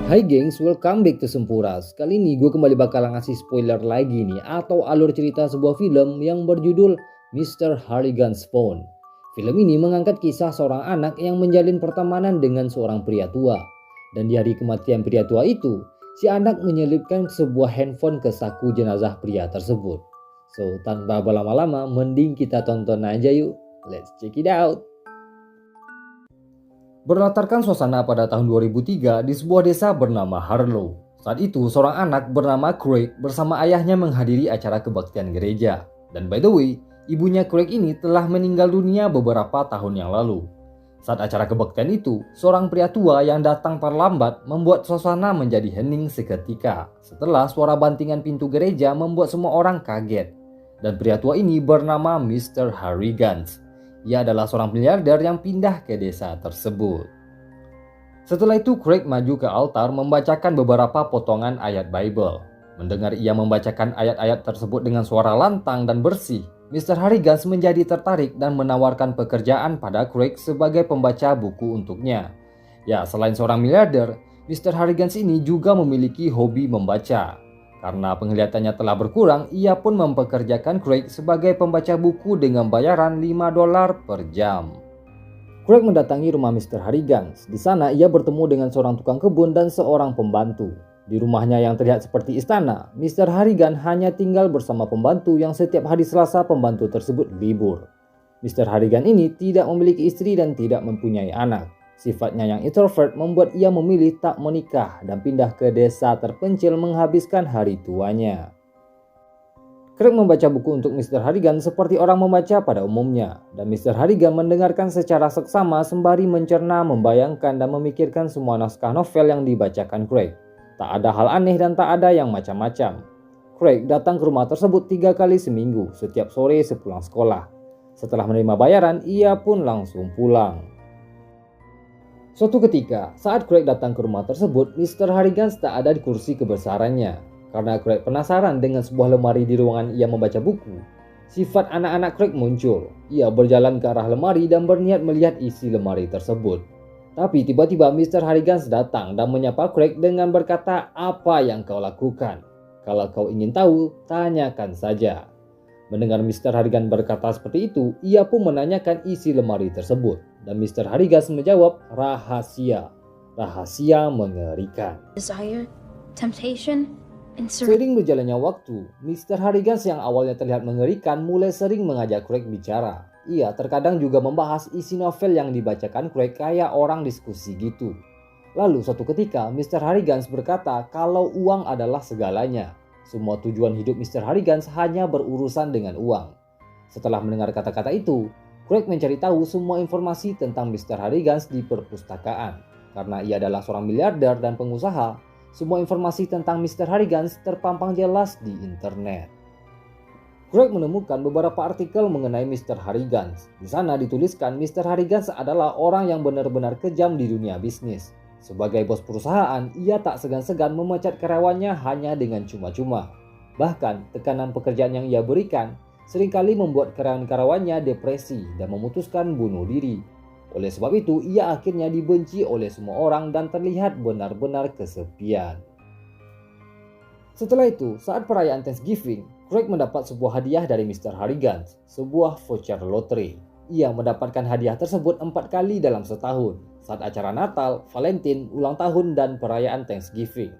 Hai gengs, welcome back to Sempuras. Kali ini gue kembali bakal ngasih spoiler lagi nih, atau alur cerita sebuah film yang berjudul Mr. Harrigan's Phone. Film ini mengangkat kisah seorang anak yang menjalin pertemanan dengan seorang pria tua. Dan di hari kematian pria tua itu, si anak menyelipkan sebuah handphone ke saku jenazah pria tersebut. So, tanpa berlama-lama, mending kita tonton aja yuk. Let's check it out. Berlatarkan suasana pada tahun 2003 di sebuah desa bernama Harlow. Saat itu seorang anak bernama Craig bersama ayahnya menghadiri acara kebaktian gereja. Dan by the way, ibunya Craig ini telah meninggal dunia beberapa tahun yang lalu. Saat acara kebaktian itu, seorang pria tua yang datang terlambat membuat suasana menjadi hening seketika. Setelah suara bantingan pintu gereja membuat semua orang kaget. Dan pria tua ini bernama Mr. Harrigan. Ia adalah seorang miliarder yang pindah ke desa tersebut. Setelah itu Craig maju ke altar membacakan beberapa potongan ayat Bible. Mendengar ia membacakan ayat-ayat tersebut dengan suara lantang dan bersih, Mr. Harrigan menjadi tertarik dan menawarkan pekerjaan pada Craig sebagai pembaca buku untuknya. Ya, selain seorang miliarder, Mr. Harrigan ini juga memiliki hobi membaca. Karena penglihatannya telah berkurang, ia pun mempekerjakan Craig sebagai pembaca buku dengan bayaran $5 per jam. Craig mendatangi rumah Mr. Harrigan. Di sana ia bertemu dengan seorang tukang kebun dan seorang pembantu. Di rumahnya yang terlihat seperti istana, Mr. Harrigan hanya tinggal bersama pembantu yang setiap hari Selasa pembantu tersebut libur. Mr. Harrigan ini tidak memiliki istri dan tidak mempunyai anak. Sifatnya yang introvert membuat ia memilih tak menikah dan pindah ke desa terpencil menghabiskan hari tuanya. Craig membaca buku untuk Mr. Harrigan seperti orang membaca pada umumnya, dan Mr. Harrigan mendengarkan secara seksama sembari mencerna, membayangkan dan memikirkan semua naskah novel yang dibacakan Craig. Tak ada hal aneh dan tak ada yang macam-macam. Craig datang ke rumah tersebut 3 kali seminggu, setiap sore sepulang sekolah. Setelah menerima bayaran, ia pun langsung pulang. Suatu ketika, saat Craig datang ke rumah tersebut, Mr. Harrigan tak ada di kursi kebesarannya. Karena Craig penasaran dengan sebuah lemari di ruangan ia membaca buku, sifat anak-anak Craig muncul. Ia berjalan ke arah lemari dan berniat melihat isi lemari tersebut. Tapi tiba-tiba Mr. Harrigan datang dan menyapa Craig dengan berkata, "Apa yang kau lakukan? Kalau kau ingin tahu, tanyakan saja." Mendengar Mr. Harrigan berkata seperti itu, ia pun menanyakan isi lemari tersebut. Dan Mr. Harrigan menjawab, "Rahasia. Rahasia mengerikan." Desire, temptation, and Seiring berjalannya waktu, Mr. Harrigan yang awalnya terlihat mengerikan mulai sering mengajak Craig bicara. Ia terkadang juga membahas isi novel yang dibacakan Craig kayak orang diskusi gitu. Lalu suatu ketika Mr. Harrigan berkata kalau uang adalah segalanya. Semua tujuan hidup Mr. Harrigan hanya berurusan dengan uang. Setelah mendengar kata-kata itu, Craig mencari tahu semua informasi tentang Mr. Harrigan di perpustakaan. Karena ia adalah seorang miliarder dan pengusaha, semua informasi tentang Mr. Harrigan terpampang jelas di internet. Craig menemukan beberapa artikel mengenai Mr. Harrigan. Di sana dituliskan Mr. Harrigan adalah orang yang benar-benar kejam di dunia bisnis. Sebagai bos perusahaan, ia tak segan-segan memecat karyawannya hanya dengan cuma-cuma. Bahkan, tekanan pekerjaan yang ia berikan seringkali membuat karyawan-karyawannya depresi dan memutuskan bunuh diri. Oleh sebab itu, ia akhirnya dibenci oleh semua orang dan terlihat benar-benar kesepian. Setelah itu, saat perayaan Thanksgiving, Craig mendapat sebuah hadiah dari Mr. Harrigan, sebuah voucher lotre. Ia mendapatkan hadiah tersebut 4 kali dalam setahun, saat acara Natal, Valentine, ulang tahun, dan perayaan Thanksgiving.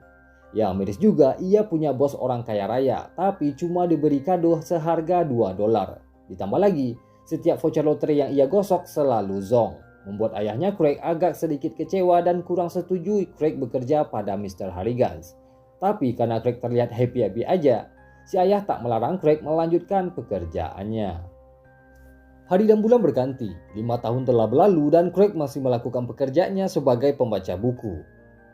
Yang miris juga, ia punya bos orang kaya raya, tapi cuma diberi kado seharga $2. Ditambah lagi, setiap voucher lotre yang ia gosok selalu zonk, membuat ayahnya Craig agak sedikit kecewa dan kurang setuju Craig bekerja pada Mr. Harrigan. Tapi karena Craig terlihat happy-happy aja, si ayah tak melarang Craig melanjutkan pekerjaannya. Hari dan bulan berganti, 5 tahun telah berlalu dan Craig masih melakukan pekerjaannya sebagai pembaca buku.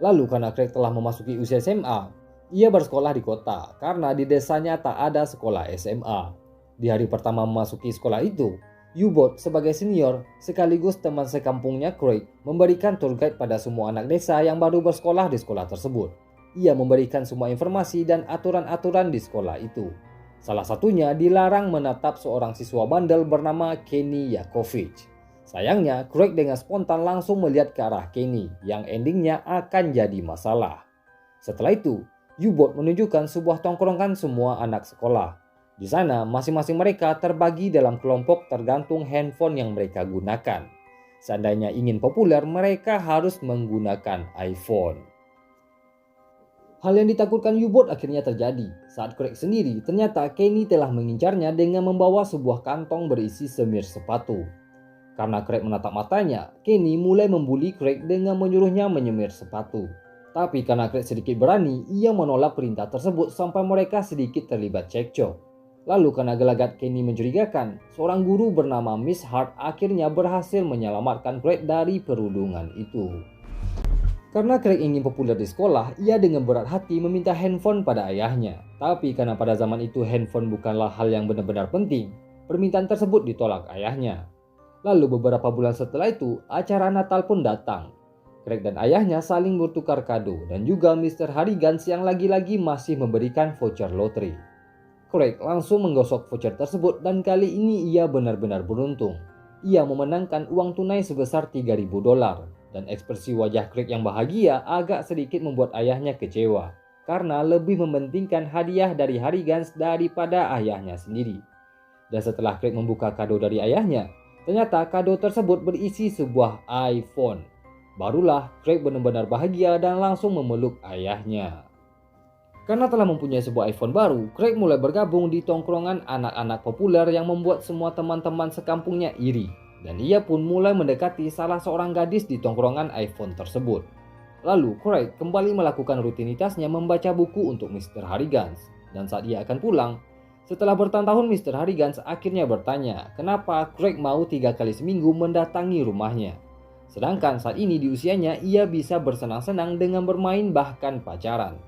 Lalu karena Craig telah memasuki usia SMA, ia bersekolah di kota karena di desanya tak ada sekolah SMA. Di hari pertama memasuki sekolah itu, U-Bot sebagai senior sekaligus teman sekampungnya Craig memberikan tour guide pada semua anak desa yang baru bersekolah di sekolah tersebut. Ia memberikan semua informasi dan aturan-aturan di sekolah itu. Salah satunya dilarang menatap seorang siswa bandel bernama Kenny Yakovich. Sayangnya, Craig dengan spontan langsung melihat ke arah Kenny, yang endingnya akan jadi masalah. Setelah itu, U-Boat menunjukkan sebuah tongkrongan semua anak sekolah. Di sana, masing-masing mereka terbagi dalam kelompok tergantung handphone yang mereka gunakan. Seandainya ingin populer, mereka harus menggunakan iPhone. Hal yang ditakutkan U-Boat akhirnya terjadi saat Craig sendiri ternyata Kenny telah mengincarnya dengan membawa sebuah kantong berisi semir sepatu. Karena Craig menatap matanya, Kenny mulai membuli Craig dengan menyuruhnya menyemir sepatu. Tapi karena Craig sedikit berani, ia menolak perintah tersebut sampai mereka sedikit terlibat cekcok. Lalu karena gelagat Kenny mencurigakan, seorang guru bernama Miss Hart akhirnya berhasil menyelamatkan Craig dari perundungan itu. Karena Craig ingin populer di sekolah, ia dengan berat hati meminta handphone pada ayahnya. Tapi karena pada zaman itu handphone bukanlah hal yang benar-benar penting, permintaan tersebut ditolak ayahnya. Lalu beberapa bulan setelah itu, acara Natal pun datang. Craig dan ayahnya saling bertukar kado dan juga Mr. Harigans yang lagi-lagi masih memberikan voucher lotre. Craig langsung menggosok voucher tersebut dan kali ini ia benar-benar beruntung. Ia memenangkan uang tunai sebesar $3.000 dan ekspresi wajah Craig yang bahagia agak sedikit membuat ayahnya kecewa karena lebih mementingkan hadiah dari Harigans daripada ayahnya sendiri. Dan setelah Craig membuka kado dari ayahnya, ternyata kado tersebut berisi sebuah iPhone. Barulah Craig benar-benar bahagia dan langsung memeluk ayahnya. Karena telah mempunyai sebuah iPhone baru, Craig mulai bergabung di tongkrongan anak-anak populer yang membuat semua teman-teman sekampungnya iri. Dan ia pun mulai mendekati salah seorang gadis di tongkrongan iPhone tersebut. Lalu Craig kembali melakukan rutinitasnya membaca buku untuk Mr. Harigans. Dan saat ia akan pulang, setelah bertahun-tahun Mr. Harigans akhirnya bertanya kenapa Craig mau 3 kali seminggu mendatangi rumahnya. Sedangkan saat ini di usianya ia bisa bersenang-senang dengan bermain bahkan pacaran.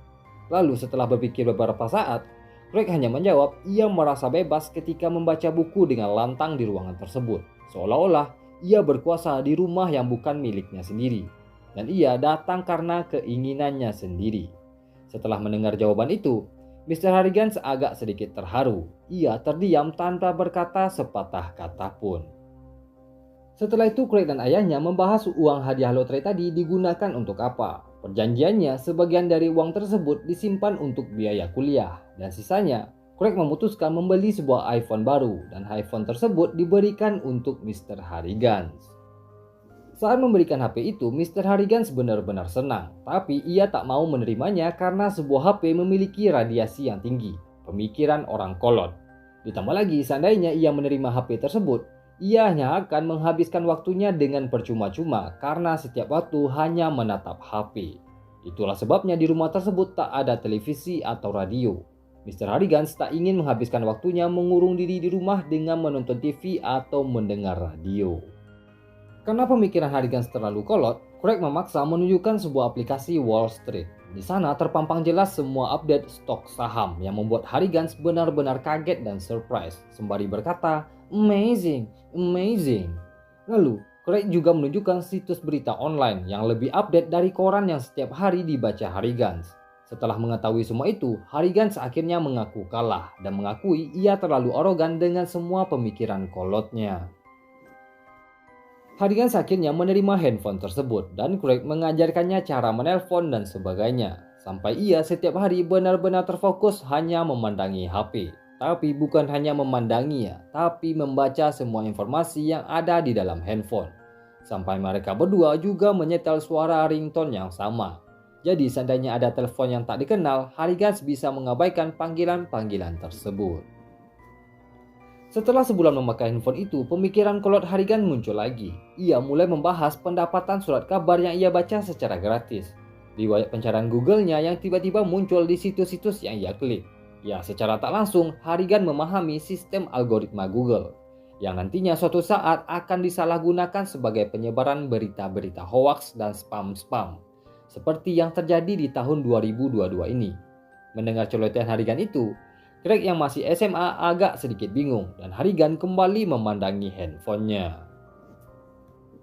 Lalu setelah berpikir beberapa saat, Craig hanya menjawab ia merasa bebas ketika membaca buku dengan lantang di ruangan tersebut. Seolah-olah ia berkuasa di rumah yang bukan miliknya sendiri. Dan ia datang karena keinginannya sendiri. Setelah mendengar jawaban itu, Mr. Harigans agak sedikit terharu. Ia terdiam tanpa berkata sepatah kata pun. Setelah itu Craig dan ayahnya membahas uang hadiah lotre tadi digunakan untuk apa. Perjanjiannya sebagian dari uang tersebut disimpan untuk biaya kuliah. Dan sisanya Craig memutuskan membeli sebuah iPhone baru dan iPhone tersebut diberikan untuk Mr. Harigans. Saat memberikan HP itu, Mr. Harigans benar-benar senang, tapi ia tak mau menerimanya karena sebuah HP memiliki radiasi yang tinggi, pemikiran orang kolot. Ditambah lagi seandainya ia menerima HP tersebut, ia hanya akan menghabiskan waktunya dengan percuma-cuma karena setiap waktu hanya menatap HP. Itulah sebabnya di rumah tersebut tak ada televisi atau radio. Mr. Harigans tak ingin menghabiskan waktunya mengurung diri di rumah dengan menonton TV atau mendengar radio. Karena pemikiran Harigans terlalu kolot, Craig memaksa menunjukkan sebuah aplikasi Wall Street. Di sana terpampang jelas semua update stok saham yang membuat Harigans benar-benar kaget dan surprise, sembari berkata, "Amazing, amazing." Lalu, Craig juga menunjukkan situs berita online yang lebih update dari koran yang setiap hari dibaca Harigans. Setelah mengetahui semua itu, Harigans akhirnya mengaku kalah dan mengakui ia terlalu arogan dengan semua pemikiran kolotnya. Harigans akhirnya menerima handphone tersebut dan Craig mengajarkannya cara menelpon dan sebagainya. Sampai ia setiap hari benar-benar terfokus hanya memandangi HP. Tapi bukan hanya memandanginya, tapi membaca semua informasi yang ada di dalam handphone. Sampai mereka berdua juga menyetel suara ringtone yang sama. Jadi seandainya ada telepon yang tak dikenal, Harigans bisa mengabaikan panggilan-panggilan tersebut. Setelah sebulan memakai handphone itu, pemikiran kolot Harigans muncul lagi. Ia mulai membahas pendapatan surat kabar yang ia baca secara gratis. Riwayat pencarian Google-nya yang tiba-tiba muncul di situs-situs yang ia klik. Ya, secara tak langsung, Harigans memahami sistem algoritma Google, yang nantinya suatu saat akan disalahgunakan sebagai penyebaran berita-berita hoaks dan spam-spam. Seperti yang terjadi di tahun 2022 ini. Mendengar celotehan Harigans itu, Craig yang masih SMA agak sedikit bingung dan Harigans kembali memandangi handphonenya.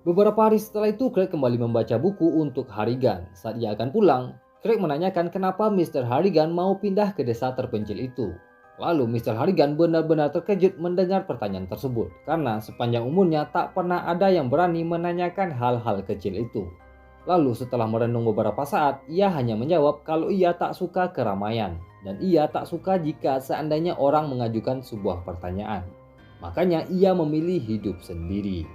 Beberapa hari setelah itu Craig kembali membaca buku untuk Harigans. Saat ia akan pulang, Craig menanyakan kenapa Mr. Harigans mau pindah ke desa terpencil itu. Lalu Mr. Harigans benar-benar terkejut mendengar pertanyaan tersebut karena sepanjang umurnya tak pernah ada yang berani menanyakan hal-hal kecil itu. Lalu setelah merenung beberapa saat, ia hanya menjawab kalau ia tak suka keramaian dan ia tak suka jika seandainya orang mengajukan sebuah pertanyaan. Makanya ia memilih hidup sendiri.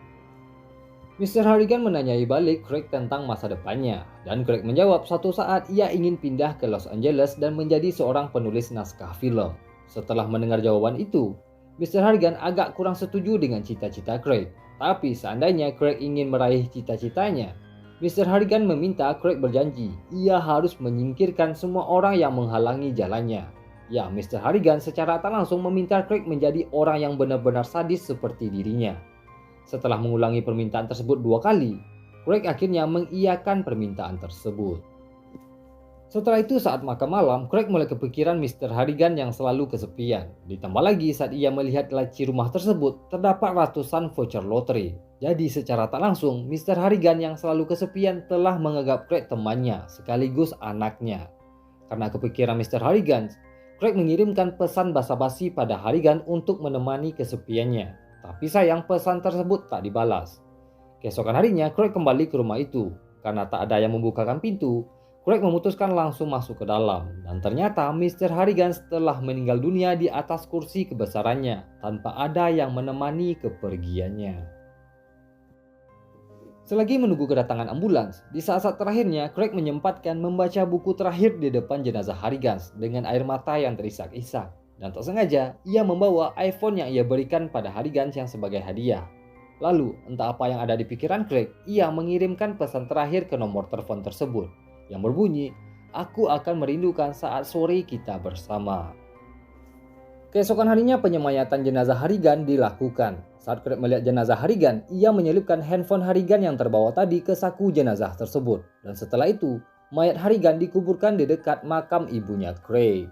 Mr. Harrigan menanyai balik Craig tentang masa depannya dan Craig menjawab suatu saat ia ingin pindah ke Los Angeles dan menjadi seorang penulis naskah film. Setelah mendengar jawaban itu, Mr. Harrigan agak kurang setuju dengan cita-cita Craig. Tapi seandainya Craig ingin meraih cita-citanya, Mr. Harrigan meminta Craig berjanji ia harus menyingkirkan semua orang yang menghalangi jalannya. Ya, Mr. Harrigan secara tak langsung meminta Craig menjadi orang yang benar-benar sadis seperti dirinya. Setelah mengulangi permintaan tersebut 2 kali, Craig akhirnya mengiyakan permintaan tersebut. Setelah itu saat makan malam, Craig mulai kepikiran Mr. Harrigan yang selalu kesepian. Ditambah lagi saat ia melihat laci rumah tersebut, terdapat ratusan voucher lotre. Jadi secara tak langsung, Mr. Harrigan yang selalu kesepian telah menganggap Craig temannya, sekaligus anaknya. Karena kepikiran Mr. Harrigan, Craig mengirimkan pesan basa-basi pada Harrigan untuk menemani kesepiannya. Tapi sayang pesan tersebut tak dibalas. Keesokan harinya, Craig kembali ke rumah itu. Karena tak ada yang membukakan pintu, Craig memutuskan langsung masuk ke dalam dan ternyata Mr. Harrigan telah meninggal dunia di atas kursi kebesarannya tanpa ada yang menemani kepergiannya. Selagi menunggu kedatangan ambulans, di saat-saat terakhirnya Craig menyempatkan membaca buku terakhir di depan jenazah Harrigan dengan air mata yang terisak-isak. Dan tak sengaja, ia membawa iPhone yang ia berikan pada Harrigan yang sebagai hadiah. Lalu, entah apa yang ada di pikiran Craig, ia mengirimkan pesan terakhir ke nomor telepon tersebut yang berbunyi, "Aku akan merindukan saat sore kita bersama." Keesokan harinya penyemayatan jenazah Harrigan dilakukan. Saat Craig melihat jenazah Harrigan, ia menyelipkan handphone Harrigan yang terbawa tadi ke saku jenazah tersebut. Dan setelah itu, mayat Harrigan dikuburkan di dekat makam ibunya Craig.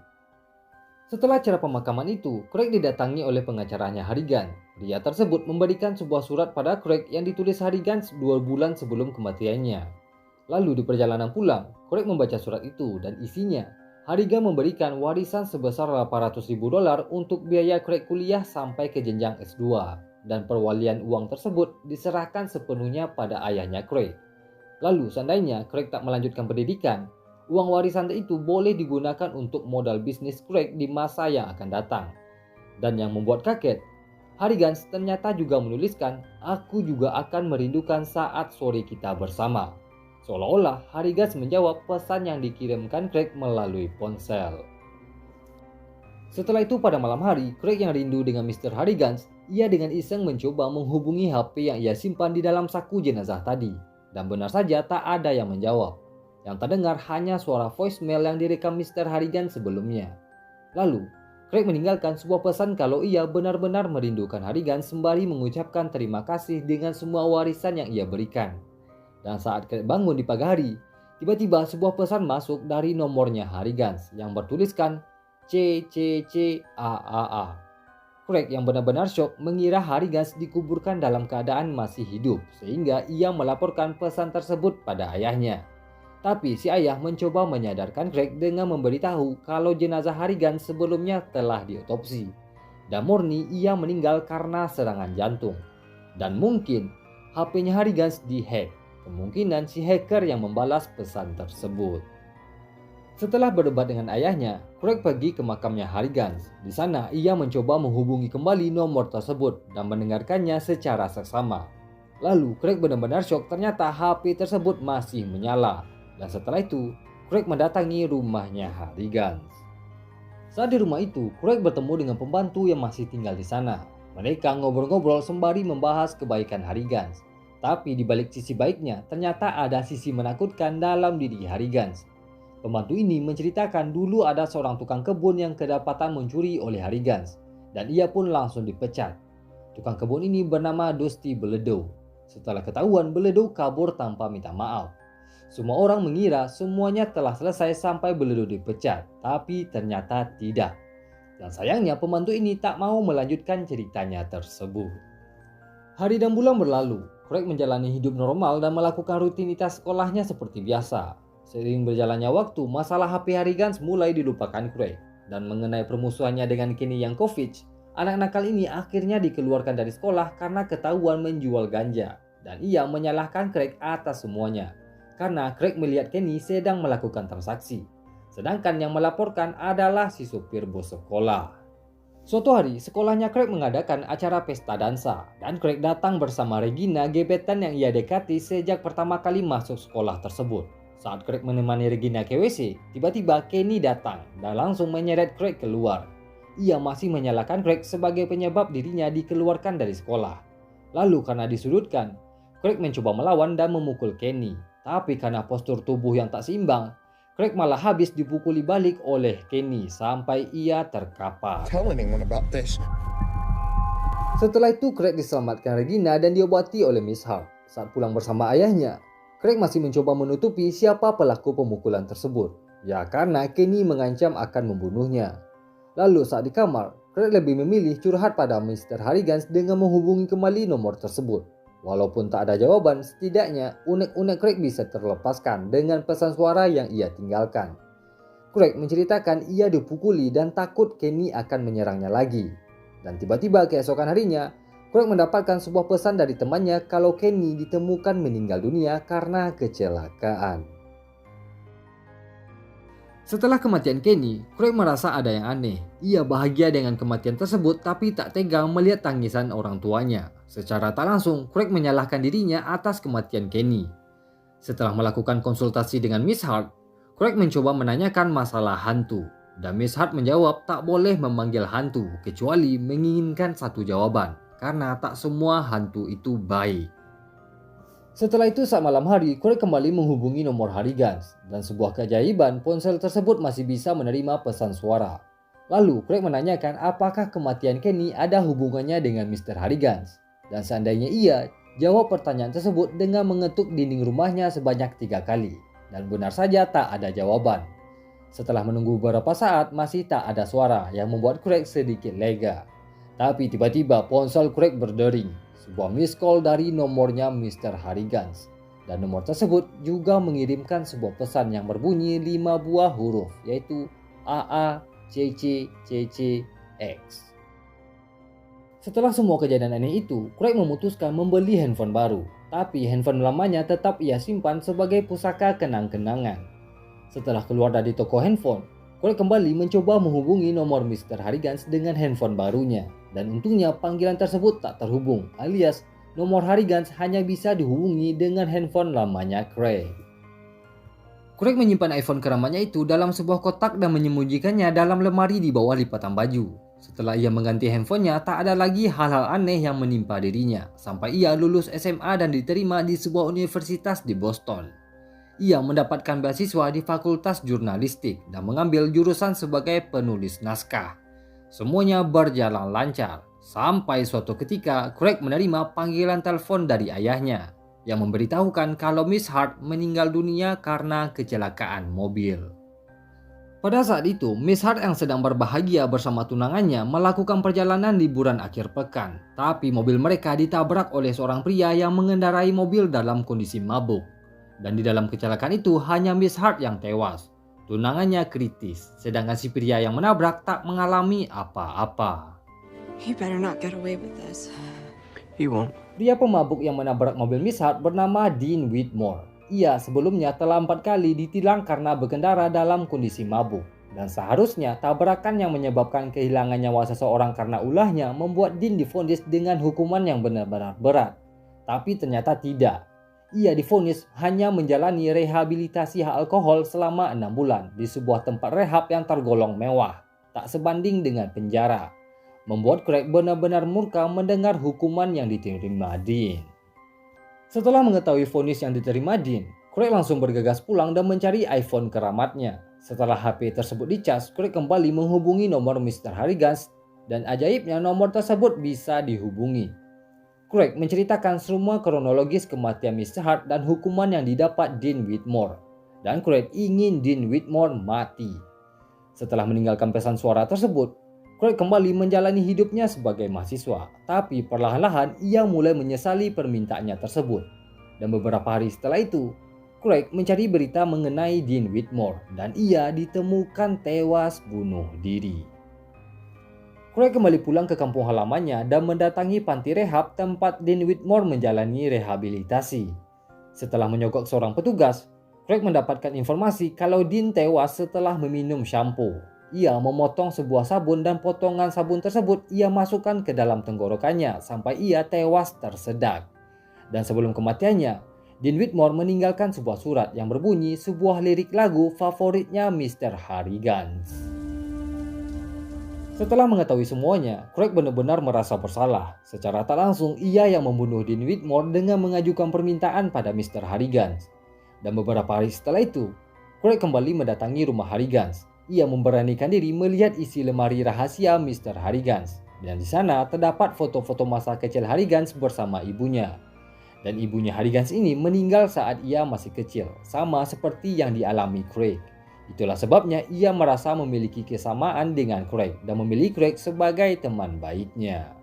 Setelah acara pemakaman itu, Craig didatangi oleh pengacaranya Harrigan. Pria tersebut memberikan sebuah surat pada Craig yang ditulis Harrigan 2 bulan sebelum kematiannya. Lalu di perjalanan pulang, Craig membaca surat itu dan isinya, Harrigan memberikan warisan sebesar $800.000 untuk biaya Craig kuliah sampai ke jenjang S2 dan perwalian uang tersebut diserahkan sepenuhnya pada ayahnya Craig. Lalu seandainya Craig tak melanjutkan pendidikan, uang warisan itu boleh digunakan untuk modal bisnis Craig di masa yang akan datang. Dan yang membuat kaget, Harrigan ternyata juga menuliskan, "Aku juga akan merindukan saat sore kita bersama." Seolah-olah Harrigan menjawab pesan yang dikirimkan Craig melalui ponsel. Setelah itu pada malam hari, Craig yang rindu dengan Mr. Harrigan, ia dengan iseng mencoba menghubungi HP yang ia simpan di dalam saku jenazah tadi. Dan benar saja tak ada yang menjawab. Yang terdengar hanya suara voicemail yang direkam Mr. Harrigan sebelumnya. Lalu, Craig meninggalkan sebuah pesan kalau ia benar-benar merindukan Harrigan sembari mengucapkan terima kasih dengan semua warisan yang ia berikan. Dan saat Craig bangun di pagi hari, tiba-tiba sebuah pesan masuk dari nomornya Harrigan yang bertuliskan CCCAAA. Craig yang benar-benar syok mengira Harrigan dikuburkan dalam keadaan masih hidup sehingga ia melaporkan pesan tersebut pada ayahnya. Tapi si ayah mencoba menyadarkan Craig dengan memberitahu kalau jenazah Harrigan sebelumnya telah diotopsi dan murni ia meninggal karena serangan jantung. Dan mungkin HP-nya Harrigan dihack. Kemungkinan si hacker yang membalas pesan tersebut. Setelah berdebat dengan ayahnya, Craig pergi ke makamnya Harrigan. Di sana ia mencoba menghubungi kembali nomor tersebut dan mendengarkannya secara seksama. Lalu Craig benar-benar syok ternyata HP tersebut masih menyala. Dan setelah itu, Craig mendatangi rumahnya Harrigan. Saat di rumah itu, Craig bertemu dengan pembantu yang masih tinggal di sana. Mereka ngobrol-ngobrol sembari membahas kebaikan Harrigan. Tapi di balik sisi baiknya, ternyata ada sisi menakutkan dalam diri Harrigan. Pembantu ini menceritakan dulu ada seorang tukang kebun yang kedapatan mencuri oleh Harrigan. Dan ia pun langsung dipecat. Tukang kebun ini bernama Dusty Beledo. Setelah ketahuan, Beledo kabur tanpa minta maaf. Semua orang mengira semuanya telah selesai sampai Beledo dipecat. Tapi ternyata tidak. Dan sayangnya pembantu ini tak mau melanjutkan ceritanya tersebut. Hari dan bulan berlalu. Craig menjalani hidup normal dan melakukan rutinitas sekolahnya seperti biasa. Seiring berjalannya waktu, masalah HP Harrigan mulai dilupakan Craig. Dan mengenai permusuhannya dengan Kenny Yankovic, anak nakal ini akhirnya dikeluarkan dari sekolah karena ketahuan menjual ganja. Dan ia menyalahkan Craig atas semuanya. karena Craig melihat Kenny sedang melakukan transaksi. Sedangkan yang melaporkan adalah si supir bus sekolah. Suatu hari, sekolahnya Craig mengadakan acara pesta dansa dan Craig datang bersama Regina, gebetan yang ia dekati sejak pertama kali masuk sekolah tersebut. Saat Craig menemani Regina ke WC, tiba-tiba Kenny datang dan langsung menyeret Craig keluar. Ia masih menyalahkan Craig sebagai penyebab dirinya dikeluarkan dari sekolah. Lalu karena disudutkan, Craig mencoba melawan dan memukul Kenny. Tapi karena postur tubuh yang tak seimbang, Craig malah habis dipukuli balik oleh Kenny sampai ia terkapar. Tell anyone about this. Setelah itu Craig diselamatkan Regina dan diobati oleh Miss Hart. Saat pulang bersama ayahnya, Craig masih mencoba menutupi siapa pelaku pemukulan tersebut. Ya karena Kenny mengancam akan membunuhnya. Lalu saat di kamar, Craig lebih memilih curhat pada Mr. Harrigan dengan menghubungi kembali nomor tersebut. Walaupun tak ada jawaban, setidaknya unek-unek Craig bisa terlepaskan dengan pesan suara yang ia tinggalkan. Craig menceritakan ia dipukuli dan takut Kenny akan menyerangnya lagi. Dan tiba-tiba keesokan harinya, Craig mendapatkan sebuah pesan dari temannya kalau Kenny ditemukan meninggal dunia karena kecelakaan. Setelah kematian Kenny, Craig merasa ada yang aneh. Ia bahagia dengan kematian tersebut tapi tak tega melihat tangisan orang tuanya. Secara tak langsung, Craig menyalahkan dirinya atas kematian Kenny. Setelah melakukan konsultasi dengan Miss Hart, Craig mencoba menanyakan masalah hantu. Dan Miss Hart menjawab tak boleh memanggil hantu kecuali menginginkan satu jawaban. Karena tak semua hantu itu baik. Setelah itu saat malam hari, Craig kembali menghubungi nomor Harrigan. Dan sebuah keajaiban, ponsel tersebut masih bisa menerima pesan suara. Lalu Craig menanyakan apakah kematian Kenny ada hubungannya dengan Mr. Harrigan. Dan seandainya iya, jawab pertanyaan tersebut dengan mengetuk dinding rumahnya sebanyak 3 kali. Dan benar saja tak ada jawaban. Setelah menunggu beberapa saat masih tak ada suara yang membuat Craig sedikit lega. Tapi tiba-tiba ponsel Craig berdering. Sebuah miss call dari nomornya Mr. Harrigan. Dan nomor tersebut juga mengirimkan sebuah pesan yang berbunyi 5 buah huruf, yaitu AA, CC, CC, X. Setelah semua kejadian aneh itu, Craig memutuskan membeli handphone baru. Tapi handphone lamanya tetap ia simpan sebagai pusaka kenang-kenangan. Setelah keluar dari toko handphone, Craig kembali mencoba menghubungi nomor Mr. Harrigan dengan handphone barunya. Dan untungnya panggilan tersebut tak terhubung, alias nomor Harrigan hanya bisa dihubungi dengan handphone lamanya Craig. Craig menyimpan iPhone keramatnya itu dalam sebuah kotak dan menyembunyikannya dalam lemari di bawah lipatan baju. Setelah ia mengganti handphonenya, tak ada lagi hal-hal aneh yang menimpa dirinya, sampai ia lulus SMA dan diterima di sebuah universitas di Boston. Ia mendapatkan beasiswa di Fakultas Jurnalistik dan mengambil jurusan sebagai penulis naskah. Semuanya berjalan lancar, sampai suatu ketika Craig menerima panggilan telepon dari ayahnya yang memberitahukan kalau Miss Hart meninggal dunia karena kecelakaan mobil. Pada saat itu, Miss Hart yang sedang berbahagia bersama tunangannya melakukan perjalanan liburan akhir pekan. Tapi mobil mereka ditabrak oleh seorang pria yang mengendarai mobil dalam kondisi mabuk. Dan di dalam kecelakaan itu hanya Miss Hart yang tewas. Tunangannya kritis, sedangkan si pria yang menabrak tak mengalami apa-apa. He better not get away with this. He won't. Pria pemabuk yang menabrak mobil Miss Hart bernama Dean Whitmore. Ia sebelumnya telah 4 kali ditilang karena berkendara dalam kondisi mabuk. Dan seharusnya tabrakan yang menyebabkan kehilangan nyawa seseorang karena ulahnya membuat Dean divonis dengan hukuman yang benar-benar berat. Tapi ternyata tidak. Ia divonis hanya menjalani rehabilitasi alkohol selama 6 bulan di sebuah tempat rehab yang tergolong mewah, tak sebanding dengan penjara. Membuat Craig benar-benar murka mendengar hukuman yang diterima Dean. Setelah mengetahui vonis yang diterima Dean, Craig langsung bergegas pulang dan mencari iPhone keramatnya. Setelah HP tersebut dicas, Craig kembali menghubungi nomor Mr. Harrigan dan ajaibnya nomor tersebut bisa dihubungi. Craig menceritakan semua kronologis kematian Mr. Hart dan hukuman yang didapat Dean Whitmore. Dan Craig ingin Dean Whitmore mati. Setelah meninggalkan pesan suara tersebut, Craig kembali menjalani hidupnya sebagai mahasiswa. Tapi perlahan-lahan ia mulai menyesali permintaannya tersebut. Dan beberapa hari setelah itu, Craig mencari berita mengenai Dean Whitmore dan ia ditemukan tewas bunuh diri. Craig kembali pulang ke kampung halamannya dan mendatangi panti rehab tempat Dean Whitmore menjalani rehabilitasi. Setelah menyogok seorang petugas, Craig mendapatkan informasi kalau Dean tewas setelah meminum shampoo. Ia memotong sebuah sabun dan potongan sabun tersebut ia masukkan ke dalam tenggorokannya sampai ia tewas tersedak. Dan sebelum kematiannya, Dean Whitmore meninggalkan sebuah surat yang berbunyi sebuah lirik lagu favoritnya Mr. Harrigan. Setelah mengetahui semuanya, Craig benar-benar merasa bersalah. Secara tak langsung, ia yang membunuh Dean Whitmore dengan mengajukan permintaan pada Mr. Harrigan. Dan beberapa hari setelah itu, Craig kembali mendatangi rumah Harrigan. Ia memberanikan diri melihat isi lemari rahasia Mr. Harrigan. Dan di sana terdapat foto-foto masa kecil Harrigan bersama ibunya. Dan ibunya Harrigan ini meninggal saat ia masih kecil, sama seperti yang dialami Craig. Itulah sebabnya ia merasa memiliki kesamaan dengan Craig dan memilih Craig sebagai teman baiknya.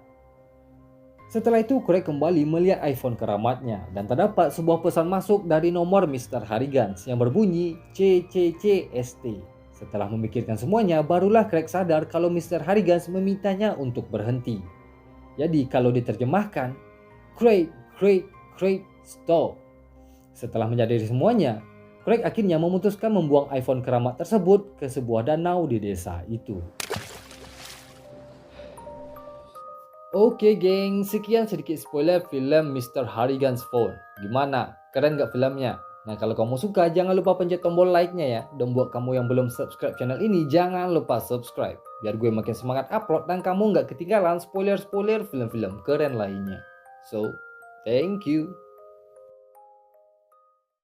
Setelah itu Craig kembali melihat iPhone keramatnya dan terdapat sebuah pesan masuk dari nomor Mr. Harrigan yang berbunyi CCCST. Setelah memikirkan semuanya, barulah Craig sadar kalau Mr. Harrigan memintanya untuk berhenti. Jadi kalau diterjemahkan, Craig, stop. Setelah menyadari semuanya, Craig akhirnya memutuskan membuang iPhone keramat tersebut ke sebuah danau di desa itu. Oke geng, sekian sedikit spoiler film Mr. Harrigan's Phone. Gimana? Keren gak filmnya? Nah kalau kamu suka jangan lupa pencet tombol like-nya ya. Dan buat kamu yang belum subscribe channel ini jangan lupa subscribe. Biar gue makin semangat upload dan kamu gak ketinggalan spoiler-spoiler film-film keren lainnya. So, thank you.